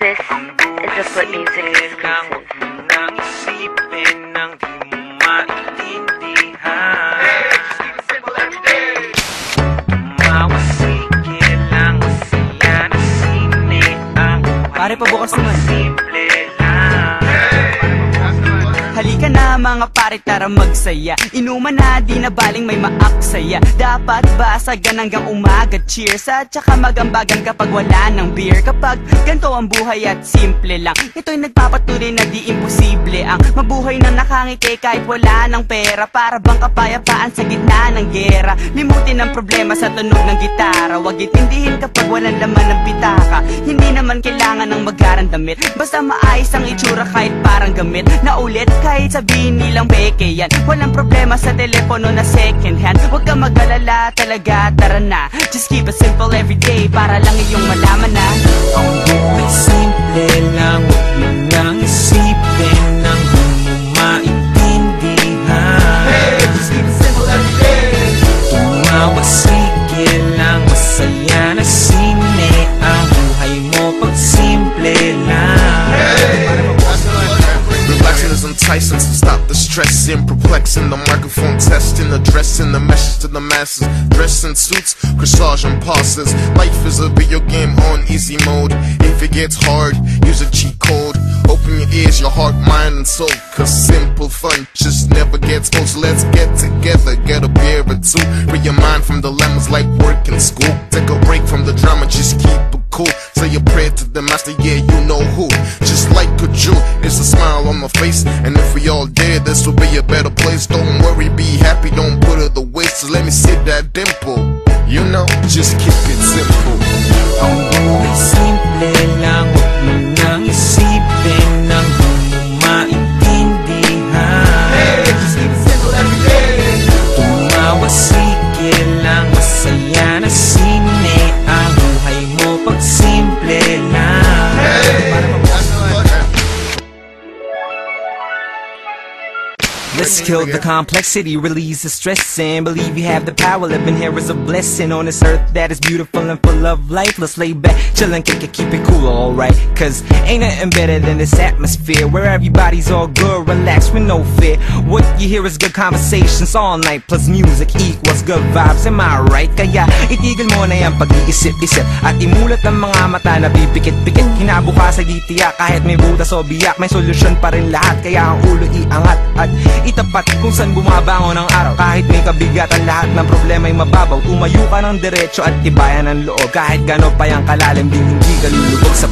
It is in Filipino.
This is a Foot Music exclusive. Nang isipin nang di mo maintindihan. Mawasige lang, masaya na sine ang Pare, pabukas naman. simple lang. Halika na mga pare, tara magsaya. Inuman na, di na baling may maaksaya. Dapat basagan hanggang umaga, cheers. At saka magambagan kapag wala ng beer. Kapag ganito ang buhay at simple lang, ito'y nagpapatunay na di imposible ang mabuhay na nakangiti kahit wala ng pera. Para bang kapayapaan sa gitna ng gera. Limutin ang problema sa tunog ng gitara. Huwag itindihin kapag walang laman ng pitaka. Hindi naman kailangan ng magarang damit, basta maayos ang itsura kahit parang gamit na ulit. Kahit sabihin nilang peke yan, walang problema sa telepono na second hand. Huwag ka mag-alala talaga, tara na. Just keep it simple everyday para lang iyong malaman na Ang buhay simple lang, huwag mo nang isipin nang di mo maintindihan. Just keep it simple every day. Tumawa, sige lang, masaya na sine ang buhay mo pag simple lang. Relaxing is enticing, so stop the stressing, perplexing. The microphone testing, addressing the message to the masses. Dressing suits, corsage and passes. Life is a video game on easy mode. If it gets hard, use a cheat code. Open your ears, your heart, mind and soul, cause simple fun just never gets old. So let's get together, get a beer or two. Free your mind from dilemmas like work and school. Take a break from the drama, just keep it cool. Say a prayer to the master, yeah, you know who. Just like a Jew, it's a smile on my face. And if we all did, this would be a better place. Don't worry, be happy, don't put it away. So let me see that dimple. You know, just keep it simple. Ang buhay simple lang, huwag mo nang isipin nang di mo maintindihan. Just keep it simple every day. Tumawa, sige lang, masaya na sine ang buhay mo pag simple lang. Let's kill the complexity, release the stress, and believe you have the power. Living here is a blessing on this earth that is beautiful and full of life. Let's lay back, chill and kick it, keep it cool, alright. Cause ain't nothing better than this atmosphere where everybody's all good, relaxed with no fear. What you hear is good conversations all night, plus music equals good vibes, am I right? Kaya itigil mo na yung pag-iisip-isip at imulat ang mga mata na pipikit-pikit. Kinabukasan gitiyak kahit may butas o biyak, may solusyon pa rin lahat. Kaya ang ulo iangat at itapat kung saan bumabangon ang araw. Kahit may kabigatan, lahat ng problema'y mababaw. Tumayo ka ng diretso at tibayan ng loob. Kahit gano'n pa yung kalalim, di hindi ka lulubog sa